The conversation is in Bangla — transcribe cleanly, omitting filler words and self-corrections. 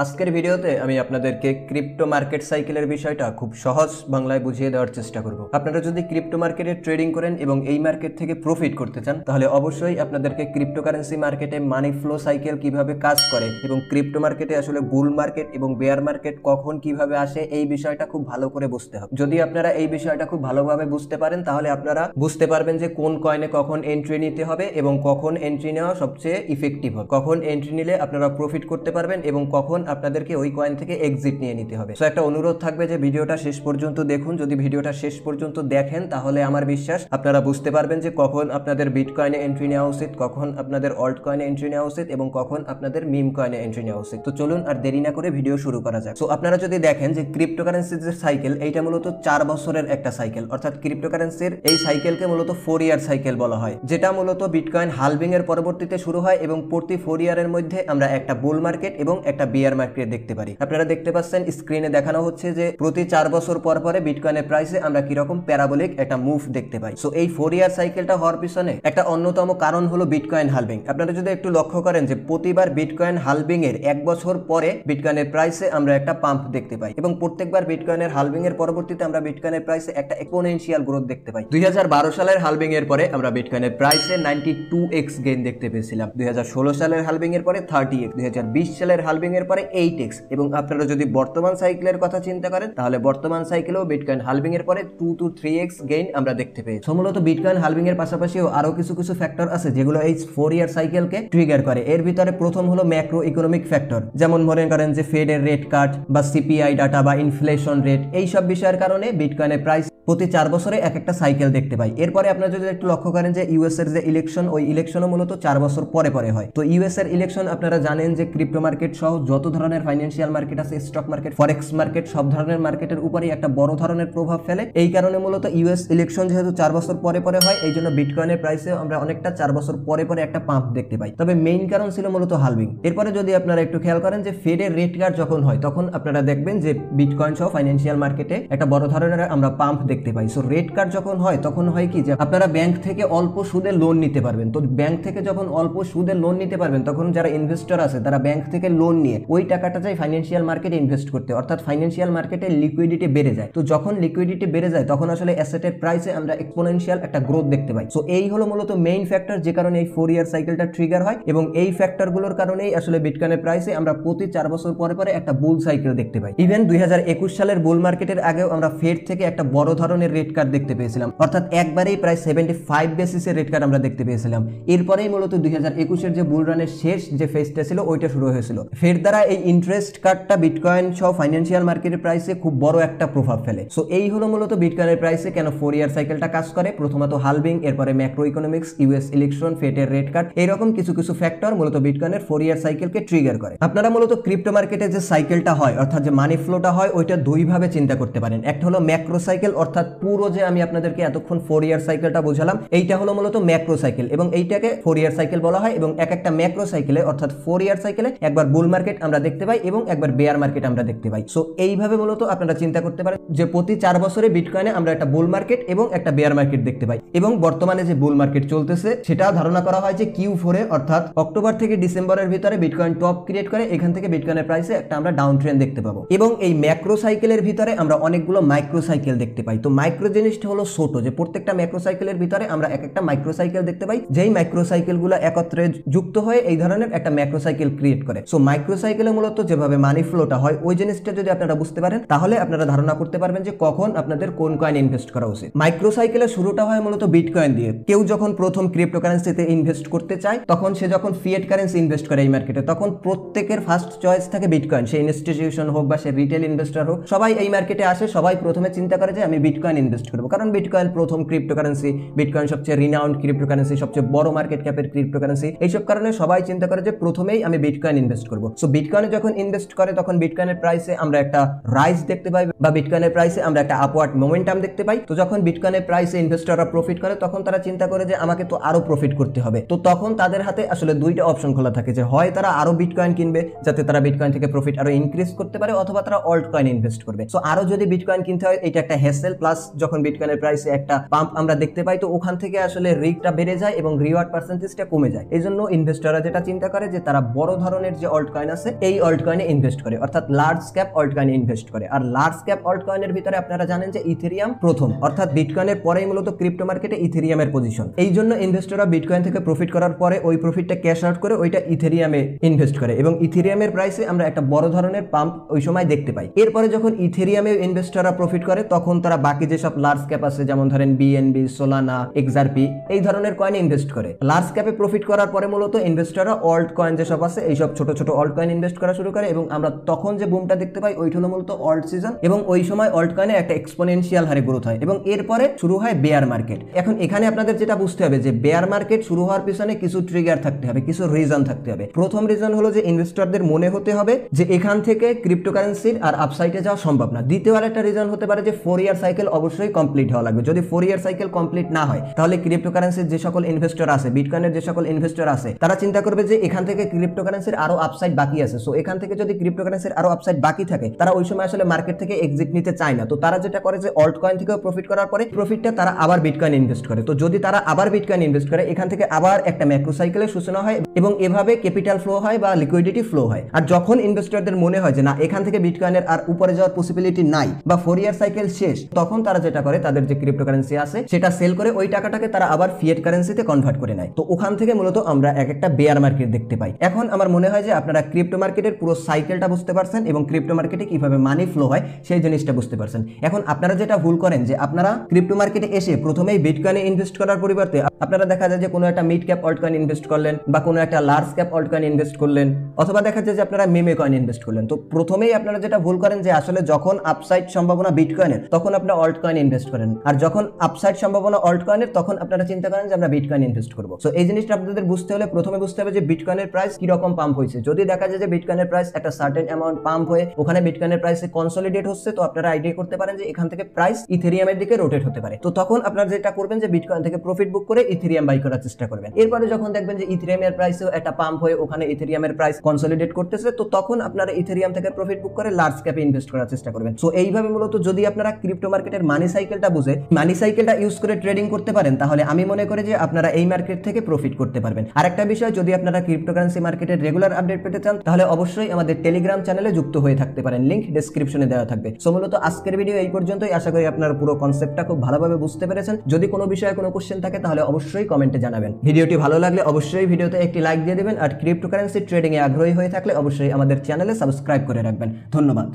আজকের ভিডিওতে আমি আপনাদেরকে ক্রিপ্টো মার্কেট সাইকেলের বিষয়টা খুব সহজ বাংলায় বুঝিয়ে দেওয়ার চেষ্টা করব। আপনারা যদি ক্রিপ্টো মার্কেটে ট্রেডিং করেন এবং এই মার্কেট থেকে প্রফিট করতে চান তাহলে অবশ্যই আপনাদেরকে ক্রিপ্টোকারেন্সি মার্কেটে মানি ফ্লো সাইকেল কিভাবে কাজ করে এবং ক্রিপ্টো মার্কেটে আসলে বুল মার্কেট এবং বেয়ার মার্কেট কখন কিভাবে আসে এই বিষয়টা খুব ভালো করে বুঝতে হবে। যদি আপনারা এই বিষয়টা খুব ভালোভাবে বুঝতে পারেন তাহলে আপনারা বুঝতে পারবেন যে কোন কয়েনে কখন এন্ট্রি নিতে হবে এবং কখন এন্ট্রি নেওয়া সবচেয়ে ইফেক্টিভ হবে, কখন এন্ট্রি নিলে আপনারা প্রফিট করতে পারবেন এবং কখন আপনাদেরকে ওই কয়েন থেকে এক্সিট নিয়ে নিতে হবে। সো একটা অনুরোধ থাকবে যে ভিডিওটা শেষ পর্যন্ত দেখুন। যদি ভিডিওটা শেষ পর্যন্ত দেখেন তাহলে আমার বিশ্বাস আপনারা বুঝতে পারবেন যে কখন আপনাদের বিটকয়েনে এন্ট্রি নেওয়া উচিত, কখন আপনাদের অল্ট কয়েনে এন্ট্রি নেওয়া উচিত এবং কখন আপনাদের মিম কয়েনে এন্ট্রি নেওয়া উচিত। তো চলুন আর দেরি না করে ভিডিও শুরু করা যাক। সো আপনারা যদি দেখেন যে ক্রিপ্টোকারেন্সির যে সাইকেল এইটা মূলত 4 বছরের একটা সাইকেল, অর্থাৎ ক্রিপ্টোকারেন্সির এই সাইকেলকে মূলত 4 ইয়ার সাইকেল বলা হয়, যেটা মূলত বিটকয়েন হালভিং এর পরবর্তীতে শুরু হয় এবং প্রতি 4 ইয়ারের মধ্যে আমরা একটা বুল মার্কেট এবং একটা বিয়ার মার্কেট দেখতে পারি। আপনারা দেখতে পাচ্ছেন স্ক্রিনে দেখানো হচ্ছে যে প্রতি 4 বছর পর পরে বিটকয়েনের প্রাইসে আমরা কিরকম প্যারাবোলিক একটা মুভ দেখতে পাই। সো এই 4 ইয়ার সাইকেলটা হওয়ার পিছনে একটা অন্যতম কারণ হলো বিটকয়েন হালভিং। আপনারা যদি একটু লক্ষ্য করেন যে প্রতিবার বিটকয়েন হালভিং এর 1 বছর পরে বিটকয়েনের প্রাইসে আমরা একটা পাম্প দেখতে পাই এবং প্রত্যেকবার বিটকয়েনের হালভিং এর পরবর্তীতে আমরা বিটকয়েনের প্রাইসে একটা এক্সপোনেনশিয়াল গ্রোথ দেখতে পাই। 2012 সালের হালভিং এর পরে আমরা বিটকয়েনের প্রাইসে 92x গেইন দেখতে পেয়েছিলাম, 2016 সালের হালভিং এর পরে 30x, 2020 সালের হালভিং এর পরে 8x এবং আপনারা যদি বর্তমান সাইকেলের কথা চিন্তা করেন তাহলে বর্তমান সাইকেলেও বিটকয়েন হালভিং এর পরে 2 to 3x গেইন আমরা দেখতে পেয়েছি। মূলত বিটকয়েন হালভিং এর পাশাপাশিও আরো কিছু ফ্যাক্টর আছে যেগুলো এই 4 ইয়ার সাইকেলকে ট্রিগার করে। এর ভিতরে প্রথম হলো ম্যাক্রো ইকোনমিক ফ্যাক্টর, যেমন মনে করেন যে ফেডের রেট কাট বা সিপিআই ডাটা বা ইনফ্লেশন রেট, এই সব বিষয়ের কারণে বিটকয়েনের প্রাইস প্রতি 4 বছরে এক একটা সাইকেল দেখতে পাই। এরপরে আপনারা যদি একটু লক্ষ্য করেন যে ইউএস এর যে ইলেকশন, ওই ইলেকশনও মূলত 4 বছর পরে পরে হয়। তো ইউএস এর ইলেকশন আপনারা জানেন যে ক্রিপ্টো মার্কেট সহ যত ধরনের ফাইন্যান্সিয়াল মার্কেট আছে, স্টক মার্কেট, ফরেক্স মার্কেট, সব ধরনের মার্কেটের উপরেই একটা বড় ধরনের প্রভাব ফেলে। এই কারণে মূলত ইউএস ইলেকশন যেহেতু 4 বছর পরে পরে হয়, এই জন্য বিটকয়েনের প্রাইসে আমরা অনেকটা 4 বছর পরে পরে একটা পাম্প দেখতে পাই। তবে মেইন কারণ ছিল মূলত হালভিং। এরপরে যদি আপনারা একটু খেয়াল করেন যে ফেডের রেট কাট যখন হয় তখন আপনারা দেখবেন যে বিটকয়েন সহ ফাইন্যান্সিয়াল মার্কেটে একটা বড় ধরনের আমরা পাম্প দেখতে পাই। সো রেট কাট যখন হয় তখন হয় কি যে আপনারা ব্যাংক থেকে অল্প সুদে লোন নিতে পারবেন। তো ব্যাংক থেকে যখন অল্প সুদে লোন নিতে পারবেন তখন যারা ইনভেস্টর আছে তারা ব্যাংক থেকে লোন নিয়ে ওই টাকাটা চাই ফাইন্যান্সিয়াল মার্কেটে ইনভেস্ট করতে, অর্থাৎ ফাইন্যান্সিয়াল মার্কেটে লিকুইডিটি বেড়ে যায়। তো যখন লিকুইডিটি বেড়ে যায় তখন আসলে অ্যাসেটের প্রাইসে আমরা এক্সপোনেনশিয়াল একটা গ্রোথ দেখতে পাই। সো এই হলো মূলত মেইন ফ্যাক্টর যে কারণে এই 4 ইয়ার সাইকেলটা ট্রিগার হয় এবং এই ফ্যাক্টরগুলোর কারণেই আসলে বিটকয়েনের প্রাইসে আমরা প্রতি 4 বছর পরে পরে একটা বুল সাইকেল দেখতে পাই। ইভেন 2021 সালের বুল মার্কেটের আগেও আমরা ফেড থেকে একটা বড় ধরনের রেট কাট দেখতে পেয়েছিলাম, অর্থাৎ একবারেই প্রায় 75 বেসিসের রেট কাট আমরা দেখতে পেয়েছিলাম। এরপরেই মূলত 2021 এর যে বুল রানের শেষ যে ফেজটা ছিল ওইটা শুরু হয়েছিল। ফেড দ্বারা এই ইন্টারেস্ট কাটটা বিটকয়েন সহ ফাইন্যান্সিয়াল মার্কেটের প্রাইসে খুব বড় একটা প্রভাব ফেলে। সো এই হলো মূলত বিটকয়েনের প্রাইসে কেন 4 ইয়ার সাইকেলটা কাজ করে। প্রথমত হালভিং, এরপরে ম্যাক্রো ইকোনমিক্স, ইউএস ইলেকশন, ফেডের রেট কাট, এরকম কিছু ফ্যাক্টর মূলত বিটকয়েনের 4 ইয়ার সাইকেলকে ট্রিগার করে। আপনারা মূলত ক্রিপ্টো মার্কেটে যে সাইকেলটা হয় অর্থাৎ যে মানি ফ্লোটা হয় ওইটা দুই ভাবে চিন্তা করতে পারেন। একটা হলো ম্যাক্রো সাইকেল, অর্থাৎ পুরো যে আমি আপনাদেরকে এতক্ষণ 4 ইয়ার সাইকেলটা বোঝালাম এইটা হলো মূলত ম্যাক্রো সাইকেল এবং এইটাকে 4 ইয়ার সাইকেল বলা হয় এবং এক একটা ম্যাক্রো সাইকেলে অর্থাৎ 4 ইয়ার সাইকেলে একবার বুল মার্কেট আমরা দেখতে পাই এবং একবার বেয়ার মার্কেট আমরা দেখতে পাই। সো এইভাবে মূলত আপনারা চিন্তা করতে পারেন যে প্রতি 4 বছরে বিটকয়েনে আমরা একটা বুল মার্কেট এবং একটা বেয়ার মার্কেট দেখতে পাই এবং বর্তমানে যে বুল মার্কেট চলতেছে সেটা ধারণা করা হয় যে Q4 এ অর্থাৎ অক্টোবর থেকে ডিসেম্বরের ভিতরে বিটকয়েন টপ ক্রিয়েট করে এখান থেকে বিটকয়েনের প্রাইসে একটা আমরা ডাউন ট্রেন্ড দেখতে পাবো এবং এই ম্যাক্রো সাইকেলের ভিতরে আমরা অনেকগুলো মাইক্রো সাইকেল দেখতে পাই। তো মাইক্রো জিনিসটা হলো ছোট, যে প্রত্যেকটা ম্যাক্রো সাইকেলের ভিতরে আমরা এক একটা মাইক্রো সাইকেল দেখতে পাই, যেই মাইক্রো সাইকেলগুলো একত্রে যুক্ত হয়ে এই ধরনের একটা ম্যাক্রো সাইকেল ক্রিয়েট করে। সো মাইক্রো সাইকেলে মূলত যেভাবে মানি ফ্লোটা হয় ওই জিনিসটা যদি আপনারা বুঝতে পারেন তাহলে আপনারা ধারণা করতে পারবেন যে কখন আপনাদের কোন কয়েন ইনভেস্ট করা উচিত। মাইক্রো সাইকেলের শুরুটা হয় মূলত বিটকয়েন দিয়ে। কেউ যখন প্রথম ক্রিপ্টোকারেন্সিতে ইনভেস্ট করতে চায় তখন সে যখন ফিয়েট কারেন্সি ইনভেস্ট করে এই মার্কেটে তখন প্রত্যেকের ফার্স্ট চয়েস থাকে বিটকয়েন। সে ইনস্টিটিউশন হোক বা সে রিটেল ইনভেস্টর হোক, সবাই এই মার্কেটে আসে, সবাই প্রথমে চিন্তা করে যে আমি বিটকয়েন ইনভেস্ট করবো, কারণ বিটকয়েন প্রথম ক্রিপ্টোকারেন্সি, বিটকয়েন সবচেয়ে রিনাউন্ড ক্রিপ্টোকারেন্সি, সবচেয়ে বড় মার্কেট ক্যাপের ক্রিপ্টোকারেন্সি। এইসব কারণে সবাই চিন্তা করে যে প্রথমেই আমি বিটকয়েন ইনভেস্ট করবো। সো বিটকয়েনে যখন ইনভেস্ট করে তখন বিটকয়েনের প্রাইসে আমরা একটা রাইজ দেখতে পাই বা বিটকয়েনের প্রাইসে আমরা একটা আপওয়ার্ড মোমেন্টাম দেখতে পাই। তো যখন বিটকয়েনের প্রাইসে ইনভেস্টররা প্রফিট করে তখন তারা চিন্তা করে যে আমাকে তো আরো প্রফিট করতে হবে। তো তখন তাদের হাতে আসলে দুইটা অপশন খোলা থাকে, যে হয় তারা আরো বিটকয়েন কিনবে যাতে তারা বিটকয়েন থেকে প্রফিট আরো ইনক্রিজ করতে পারে, অথবা তারা অল্ট কয়েন ইনভেস্ট করবে। সো আরো যদি বিটকয়েন কিনতে হয় এটা একটা হ্যাসেল, প্লাস যখন বিটকয়েনের প্রাইসে একটা পাম্প আমরা দেখতে পাই তো ওখান থেকে আসলে রিস্কটা বেড়ে যায় এবং রিওয়ার্ড পার্সেন্টেজটা কমে যায়। এই জন্য ইনভেস্টররা যেটা চিন্তা করে যে তারা বড় ধরনের যে অল্ট কয়েন আছে এই অল্ট কয়েনে ইনভেস্ট করে, অর্থাৎ লার্জ ক্যাপ অল্ট কয়েনে ইনভেস্ট করে। আর লার্জ ক্যাপ অল্ট কয়েনের ভিতরে আপনারা জানেন যে ইথেরিয়াম প্রথম, অর্থাৎ বিটকয়েনের পরেই মূলত ক্রিপ্টো মার্কেটে ইথেরিয়ামের পজিশন। এই জন্য ইনভেস্টররা বিটকয়েন থেকে প্রফিট করার পরে ওই প্রফিটটা ক্যাশ আউট করে ওইটা ইথেরিয়ামে ইনভেস্ট করে, এবং ইথেরিয়ামের প্রাইসে আমরা একটা বড় ধরনের পাম্প ওই সময় দেখতে পাই। এরপরে যখন ইথেরিয়ামে ইনভেস্টররা প্রফিট করে তখন তারা বাকি যেসব লার্জ ক্যাপ আছে, যেমন ধরেন বিএনবি, সোলানা, এক্সআরপি, এই ধরনের কয়েনে ইনভেস্ট করে। লার্জ ক্যাপে প্রফিট করার পরে মূলত ইনভেস্টররা অল্ট কয়েন যেসব আছে এইসব ছোট ছোট অল্ট কয়েন ইনভেস্ট করা শুরু করে, এবং আমরা তখন যে বুমটা দেখতে পাই ওইটা হলো মূলত অল্ট সিজন, এবং ওই সময় অল্ট কয়েনে একটা এক্সপোনেনশিয়াল হারে গ্রোথ হয়, এবং এরপরে শুরু হয় বেয়ার মার্কেট। এখন এখানে আপনাদের যেটা বুঝতে হবে যে বেয়ার মার্কেট শুরু হওয়ার পিছনে কিছু ট্রিগার থাকতে হবে, কিছু রিজন থাকতে হবে। প্রথম রিজন হলো যে ইনভেস্টরদের মনে হতে হবে যে এখান থেকে ক্রিপ্টোকারেন্সির আর আপসাইডে যাওয়া সম্ভব না। দ্বিতীয় আরেকটা রিজন হতে পারে যে 4 ইয়ার সাইকেল অবশ্যই কমপ্লিট হওয়া লাগবে। যদি 4 ইয়ার সাইকেল কমপ্লিট না হয় তাহলে ক্রিপ্টোকারেন্সির যে সকল ইনভেস্টর আছে, বিটকয়েনের যে সকল ইনভেস্টর আছে, তারা চিন্তা করবে যে এখান থেকে ক্রিপ্টোকারেন্সির আরো আপসাইড বাকি আছে। সো এখান থেকে যদি ক্রিপ্টোকারেন্সির আরো আপসাইড বাকি থাকে তারা ওই সময় আসলে মার্কেট থেকে এক্সিট নিতে চায় না। তো তারা যেটা করে যে অল্ট কয়েন থেকে প্রফিট করার পরে প্রফিটটা তারা আবার বিটকয়েন ইনভেস্ট করে। তো যদি তারা আবার বিটকয়েন ইনভেস্ট করে এখান থেকে আবার একটা ম্যাক্রো সাইকেলের সূচনা হয়, এবং এভাবে ক্যাপিটাল ফ্লো হয় বা লিকুইডিটি ফ্লো হয়। আর যখন ইনভেস্টরদের মনে হয় যে না এখান থেকে বিটকয়েনের আর উপরে যাওয়ার পসিবিলিটি নাই বা 4 ইয়ার সাইকেল শেষ, তখন তারা যেটা করে তাদের যে ক্রিপ্টোকারেন্সি আছে সেটা সেল করে ওই টাকাটাকে তারা আবার ফিয়েট কারেন্সিতে কনভার্ট করে নেয়। তো ওখান থেকে মূলত আমরা একটা বেয়ার মার্কেট দেখতে পাই। এখন আমার মনে হয় যে আপনারা ক্রিপ্টো মার্কেটের পুরো সাইকেলটা বুঝতে পারছেন এবং ক্রিপ্টো মার্কেটে কিভাবে মানি ফ্লো হয় সেই জিনিসটা বুঝতে পারছেন। এখন আপনারা যেটা ভুল করেন যে আপনারা ক্রিপ্টো মার্কেটে এসে প্রথমেই বিটকয়েনে ইনভেস্ট করার পরিবর্তে আপনারা দেখা যায় যে কোনো একটা mid cap alt coin invest করলেন, বা কোনো একটা large cap alt coin invest করলেন, অথবা দেখা যায় যে আপনারা মেমে কয়েন ইনভেস্ট করলেন। তো প্রথমেই আপনারা যেটা ভুল করেন যে আসলে যখন আপসাইড সম্ভাবনা বিটকয়েনের তখন আপনারা অল্ট কয়েন ইনভেস্ট করেন, আর যখন আপসাইড সম্ভাবনা অল্ট কয়েনের তখন আপনারা চিন্তা করেন যে আমরা বিটকয়েন ইনভেস্ট করব। সো এই জিনিসটা আপনাদের বুঝতে হলে প্রথমে বুঝতে হবে যে বিটকয়েনের প্রাইস কি রকম পাম্প হয়েছে। যদি দেখা যায় যে বিটকয়েনের প্রাইস একটা সার্টেন অ্যামাউন্ট পাম্প হয়ে ওখানে বিটকয়েনের প্রাইসে কনসলিডেট হচ্ছে, তো আপনারা আইডিয়া করতে পারেন যে এখান থেকে প্রাইস ইথেরিয়ামের দিকে রোটেট হতে পারে। তো তখন আপনারা যেটা করবেন যে বিটকয়েন থেকে প্রফিট বুক করে ইথেরিয়াম বাই করার চেষ্টা করবেন। এরপরে যখন দেখবেন যে ইথেরিয়ামের প্রাইসেও একটা পাম্প হয়ে ওখানে ইথেরিয়ামের প্রাইস কনসলিডেট করতেছে, তো তখন আপনারা ইথেরিয়াম থেকে প্রফিট বুক করে লার্জ ক্যাপে ইনভেস্ট করার চেষ্টা করবেন। সো এইভাবে মূলত যদি আপনারা ক্রিপ্টো মার্কেটের মানি সাইকেলটা বুঝে মানি সাইকেলটা ইউজ করে ট্রেডিং করতে পারেন তাহলে আমি মনে করি যে আপনারা এই মার্কেট থেকে প্রফিট করতে পারবেন। আরেকটা বিষয়, যদি আপনারা ক্রিপ্টোকারেন্সি মার্কেটের রেগুলার আপডেট পেতে চান তাহলে অবশ্যই আমাদের টেলিগ্রাম চ্যানেলে যুক্ত হয়ে থাকতে পারেন, লিংক ডেসক্রিপশনে দেওয়া থাকবে। সো মূলত আজকের ভিডিও এই পর্যন্তই। আশা করি আপনারা পুরো কনসেপ্টটা খুব ভালোভাবে বুঝতে পেরেছেন। যদি কোনো বিষয়ে কোনো কোশ্চেন থাকে তাহলে অবশ্যই কমেন্টে জানাবেন। ভিডিওটি ভালো লাগলে অবশ্যই ভিডিওতে একটি লাইক দিয়ে দিবেন, আর ক্রিপ্টোকারেন্সি ট্রেডিং এ আগ্রহী হয়ে থাকলে অবশ্যই আমাদের চ্যানেলে সাবস্ক্রাইব করে রাখবেন। ধন্যবাদ।